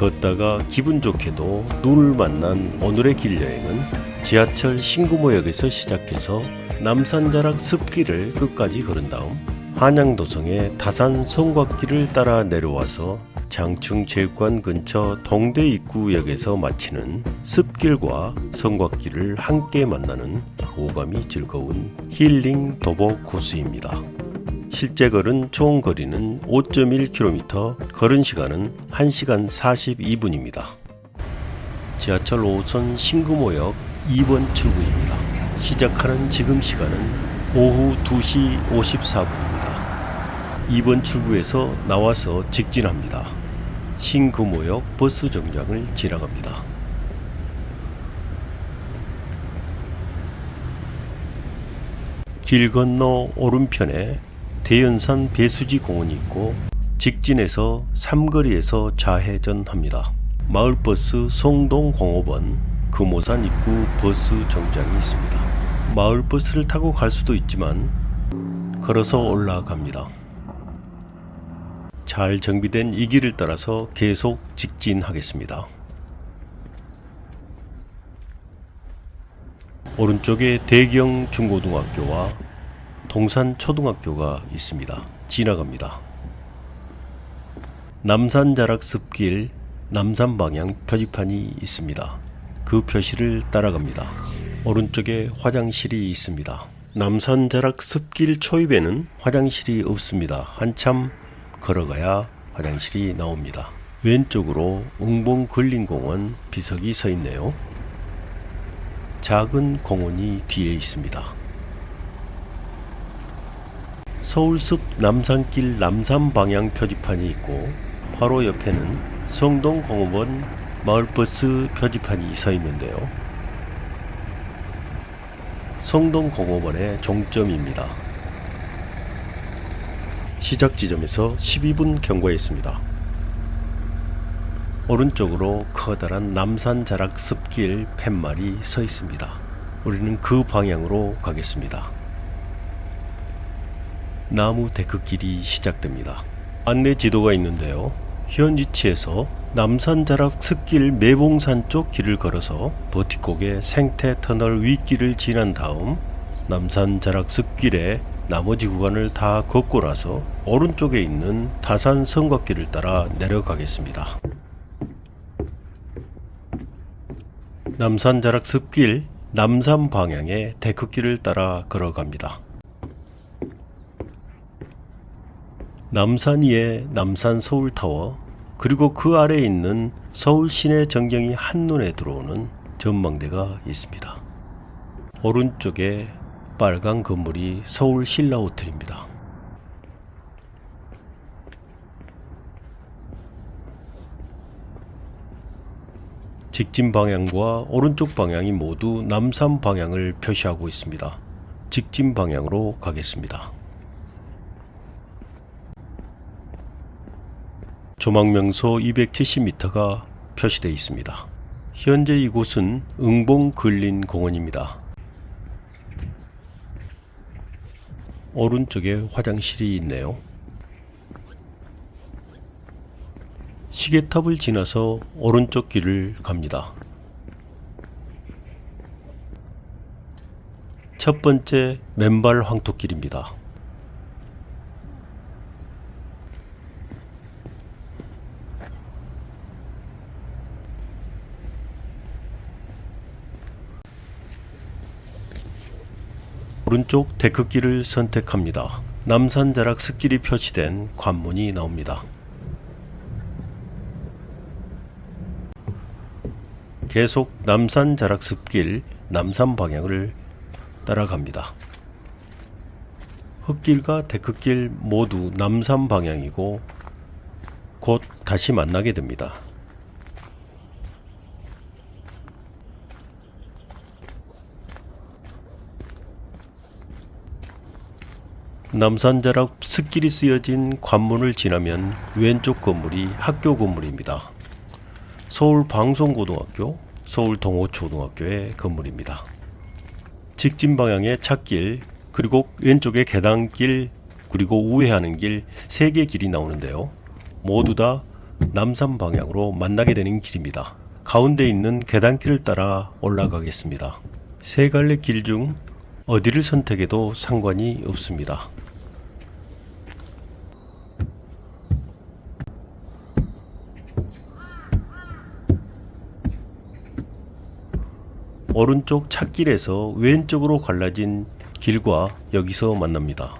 걷다가 기분 좋게도 눈을 만난 오늘의 길여행은 지하철 신구모역에서 시작해서 남산자락 습길을 끝까지 걸은 다음 한양도성의 다산 성곽길을 따라 내려와서 장충체육관 근처 동대 입구역에서 마치는 습길과 성곽길을 함께 만나는 오감이 즐거운 힐링 도보 코스입니다. 실제 걸은 총 거리는 5.1km, 걸은 시간은 1시간 42분입니다. 지하철 5호선 신구모역 2번 출구입니다. 시작하는 지금 시간은 오후 2시 54분입니다. 2번 출구에서 나와서 직진합니다. 신구모역 버스 정류장을 지나갑니다. 길 건너 오른편에 대연산 배수지 공원이 있고 직진해서 삼거리에서 좌회전합니다. 마을버스 송동공업원 금오산 입구 버스 정류장이 있습니다. 마을버스를 타고 갈 수도 있지만 걸어서 올라갑니다. 잘 정비된 이 길을 따라서 계속 직진하겠습니다. 오른쪽에 대경 중고등학교와 동산 초등학교가 있습니다. 지나갑니다. 남산자락 습길 남산 방향 표지판이 있습니다. 그 표시를 따라갑니다. 오른쪽에 화장실이 있습니다. 남산자락 습길 초입에는 화장실이 없습니다. 한참 걸어가야 화장실이 나옵니다. 왼쪽으로 웅봉근린공원 비석이 서 있네요. 작은 공원이 뒤에 있습니다. 서울숲 남산길 남산 방향 표지판이 있고 바로 옆에는 성동공업원 마을버스 표지판이 서 있는데요. 성동공업원의 종점입니다. 시작 지점에서 12분 경과했습니다. 오른쪽으로 커다란 남산자락 습길 팻말이 서 있습니다. 우리는 그 방향으로 가겠습니다. 나무 데크길이 시작됩니다. 안내 지도가 있는데요. 현 위치에서 남산자락 습길 매봉산 쪽 길을 걸어서 버티곡의 생태터널 윗길을 지난 다음 남산자락 습길의 나머지 구간을 다 걷고 나서 오른쪽에 있는 다산 성곽길을 따라 내려가겠습니다. 남산자락 습길 남산 방향의 데크길을 따라 걸어갑니다. 남산 위에 남산 서울타워 그리고 그 아래에 있는 서울 시내 전경이 한눈에 들어오는 전망대가 있습니다. 오른쪽에 빨간 건물이 서울 신라호텔입니다. 직진 방향과 오른쪽 방향이 모두 남산 방향을 표시하고 있습니다. 직진 방향으로 가겠습니다. 조망명소 270m가 표시되어 있습니다. 현재 이곳은 웅봉근린공원입니다. 오른쪽에 화장실이 있네요. 시계탑을 지나서 오른쪽 길을 갑니다. 첫 번째 맨발 황토길입니다. 오른쪽 데크길을 선택합니다. 남산자락 습길이 표시된 관문이 나옵니다. 계속 남산자락 습길 남산 방향을 따라갑니다. 흙길과 데크길 모두 남산 방향이고 곧 다시 만나게 됩니다. 남산자락 습길이 쓰여진 관문을 지나면 왼쪽 건물이 학교 건물입니다. 서울방송고등학교, 서울동호초등학교의 건물입니다. 직진 방향의 찻길, 그리고 왼쪽에 계단길, 그리고 우회하는 길 3개 길이 나오는데요. 모두 다 남산 방향으로 만나게 되는 길입니다. 가운데 있는 계단길을 따라 올라가겠습니다. 세 갈래 길 중 어디를 선택해도 상관이 없습니다. 오른쪽 찻길에서 왼쪽으로 갈라진 길과 여기서 만납니다.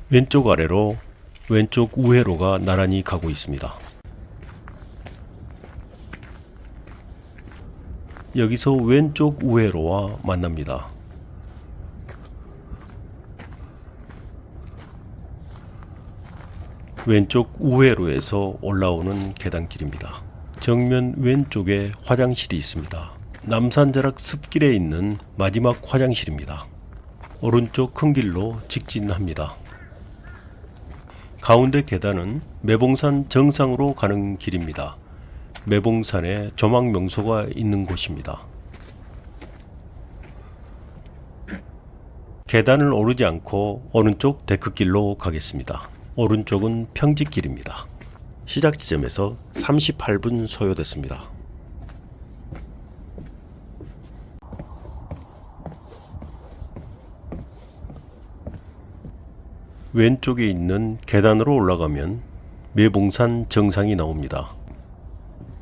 왼쪽 아래로 왼쪽 우회로가 나란히 가고 있습니다. 여기서 왼쪽 우회로와 만납니다. 왼쪽 우회로에서 올라오는 계단길입니다. 정면 왼쪽에 화장실이 있습니다. 남산자락 습길에 있는 마지막 화장실입니다. 오른쪽 큰 길로 직진합니다. 가운데 계단은 매봉산 정상으로 가는 길입니다. 매봉산에 조망 명소가 있는 곳입니다. 계단을 오르지 않고 오른쪽 데크길로 가겠습니다. 오른쪽은 평지길입니다. 시작 지점에서 38분 소요됐습니다. 왼쪽에 있는 계단으로 올라가면 매봉산 정상이 나옵니다.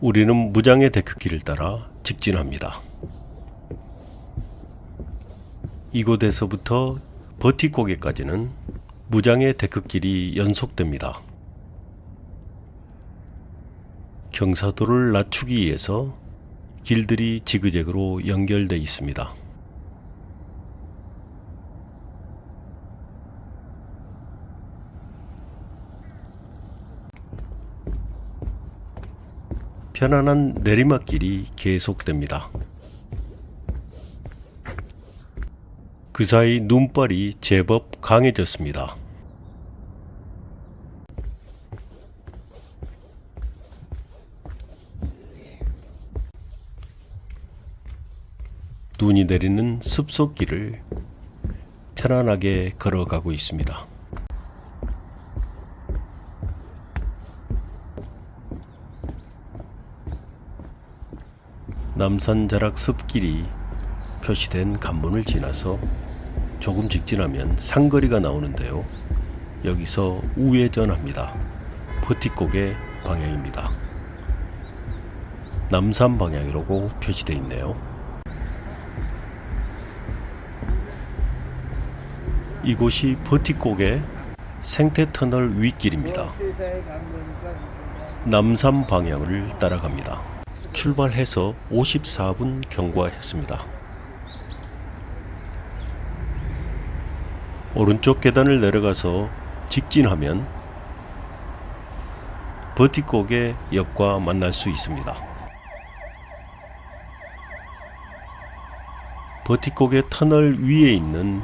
우리는 무장의 데크길을 따라 직진합니다. 이곳에서부터 버티고개까지는 무장의 데크길이 연속됩니다. 경사도를 낮추기 위해서 길들이 지그재그로 연결되어 있습니다. 편안한 내리막길이 계속됩니다. 그 사이 눈발이 제법 강해졌습니다. 눈이 내리는 숲속길을 편안하게 걸어가고 있습니다. 남산자락 숲길이 표시된 관문을 지나서 조금 직진하면 상거리가 나오는데요. 여기서 우회전합니다. 버티고개 방향입니다. 남산 방향이라고 표시되어 있네요. 이곳이 버티고개 생태터널 윗길입니다. 남산 방향을 따라갑니다. 출발해서 54분 경과했습니다. 오른쪽 계단을 내려가서 직진하면 버티고개 역과 만날 수 있습니다. 버티고개 터널 위에 있는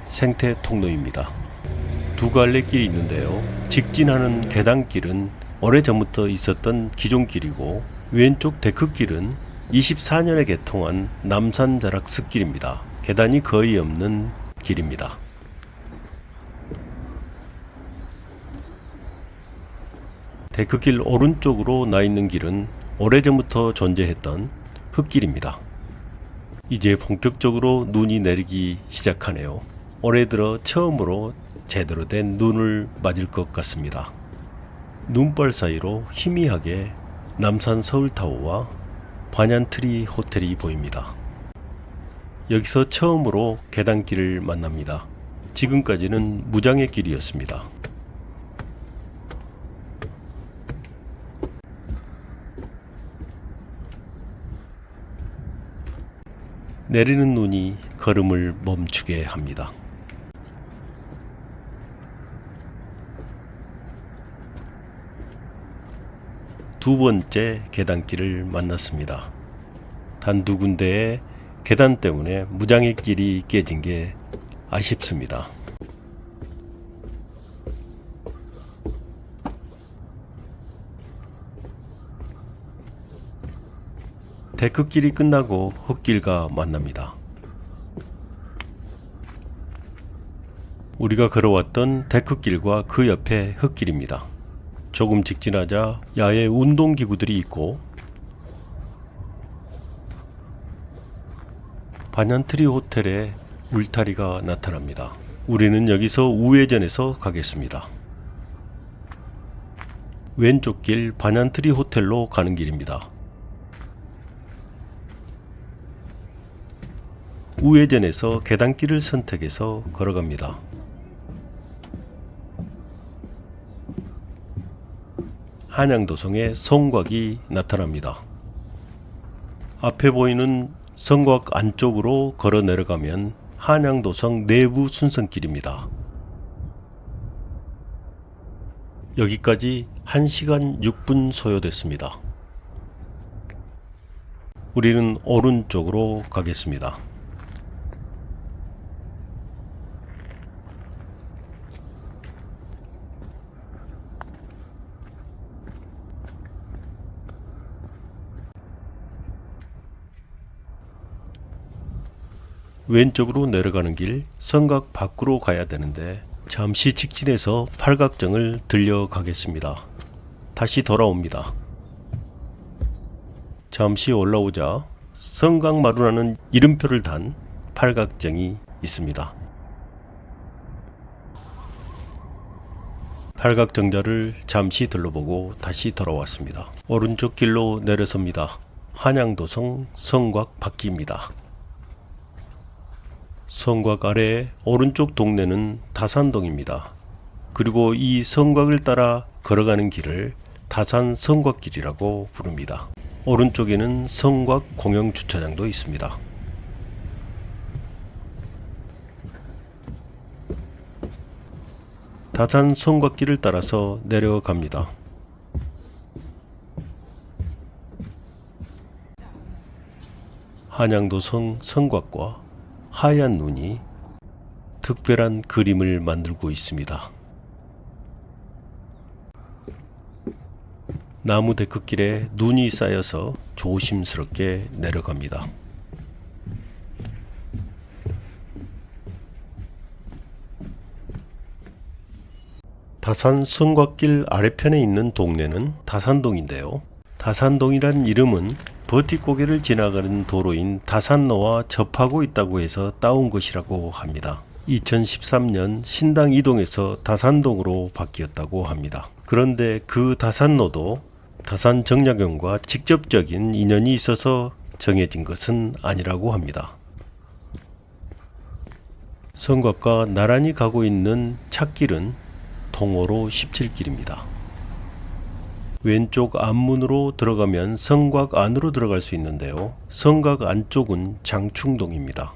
생태 통로입니다. 두 갈래 길이 있는데요. 직진하는 계단길은 오래전부터 있었던 기존 길이고, 왼쪽 데크길은 24년에 개통한 남산자락 습길입니다. 계단이 거의 없는 길입니다. 데크길 오른쪽으로 나 있는 길은 오래전부터 존재했던 흙길입니다. 이제 본격적으로 눈이 내리기 시작하네요. 올해 들어 처음으로 제대로 된 눈을 맞을 것 같습니다. 눈발 사이로 희미하게 남산 서울타워와 반얀트리 호텔이 보입니다. 여기서 처음으로 계단길을 만납니다. 지금까지는 무장의 길이었습니다. 내리는 눈이 걸음을 멈추게 합니다. 두 번째 계단길을 만났습니다. 단 두 군데의 계단 때문에 무장의 길이 깨진 게 아쉽습니다. 데크길이 끝나고 흙길과 만납니다. 우리가 걸어왔던 데크길과 그 옆에 흙길입니다. 조금 직진하자 야외 운동기구들이 있고 반얀트리 호텔에 울타리가 나타납니다. 우리는 여기서 우회전해서 가겠습니다. 왼쪽 길 반얀트리 호텔로 가는 길입니다. 우회전해서 계단길을 선택해서 걸어갑니다. 한양도성의 성곽이 나타납니다. 앞에 보이는 성곽 안쪽으로 걸어 내려가면 한양도성 내부 순선길입니다. 여기까지 1시간 6분 소요됐습니다. 우리는 오른쪽으로 가겠습니다. 왼쪽으로 내려가는 길 성곽 밖으로 가야 되는데 잠시 직진해서 팔각정을 들려가겠습니다. 다시 돌아옵니다. 잠시 올라오자 성곽마루라는 이름표를 단 팔각정이 있습니다. 팔각정자를 잠시 둘러보고 다시 돌아왔습니다. 오른쪽 길로 내려섭니다. 한양도성 성곽 밖입니다. 성곽 아래 오른쪽 동네는 다산동입니다. 그리고 이 성곽을 따라 걸어가는 길을 다산 성곽길이라고 부릅니다. 오른쪽에는 성곽 공영 주차장도 있습니다. 다산 성곽길을 따라서 내려갑니다. 한양도성 성곽과 하얀 눈이 특별한 그림을 만들고 있습니다. 나무 데크길에 눈이 쌓여서 조심스럽게 내려갑니다. 다산 성곽길 아래편에 있는 동네는 다산동인데요. 다산동이란 이름은 버티고개를 지나가는 도로인 다산로와 접하고 있다고 해서 따온 것이라고 합니다. 2013년 신당 이동해서 다산동으로 바뀌었다고 합니다. 그런데 그 다산로도 다산 정약용과 직접적인 인연이 있어서 정해진 것은 아니라고 합니다. 성곽과 나란히 가고 있는 찻길은 통호로 17길입니다. 왼쪽 앞문으로 들어가면 성곽 안으로 들어갈 수 있는데요. 성곽 안쪽은 장충동입니다.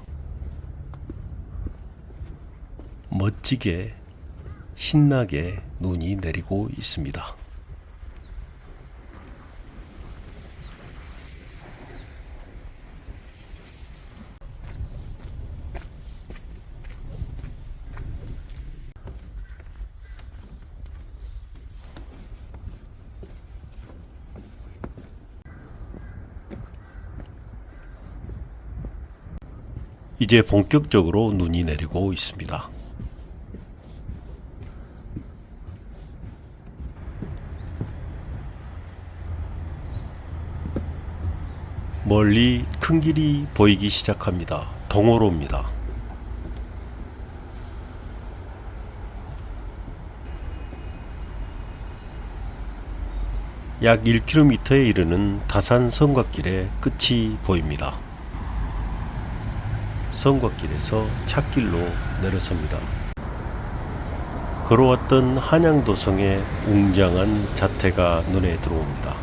멋지게 신나게 눈이 내리고 있습니다. 이제 본격적으로 눈이 내리고 있습니다. 멀리 큰 길이 보이기 시작합니다. 동호로입니다. 약 1km에 이르는 다산 성곽길의 끝이 보입니다. 성곽길에서 찻길로 내려섭니다. 걸어왔던 한양도성의 웅장한 자태가 눈에 들어옵니다.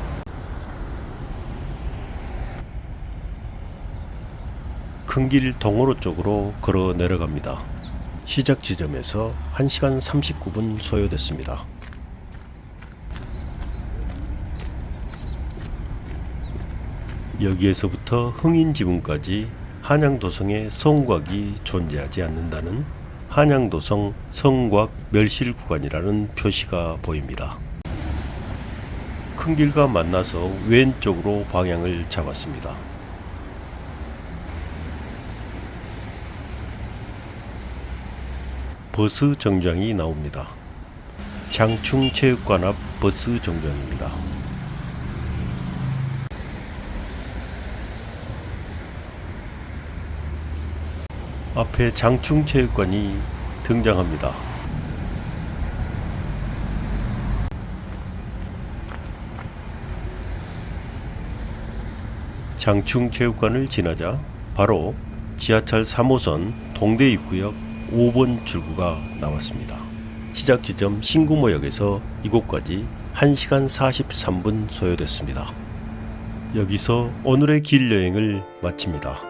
큰 길 동호로 쪽으로 걸어 내려갑니다. 시작 지점에서 1시간 39분 소요됐습니다. 여기에서부터 흥인지문까지 한양도성의 성곽이 존재하지 않는다는 한양도성 성곽 멸실 구간이라는 표시가 보입니다. 큰 길과 만나서 왼쪽으로 방향을 잡았습니다. 버스 정류장이 나옵니다. 장충체육관 앞 버스 정류장입니다. 앞에 장충체육관이 등장합니다. 장충체육관을 지나자 바로 지하철 3호선 동대 입구역 5번 출구가 나왔습니다. 시작 지점 신구모역에서 이곳까지 1시간 43분 소요됐습니다. 여기서 오늘의 길 여행을 마칩니다.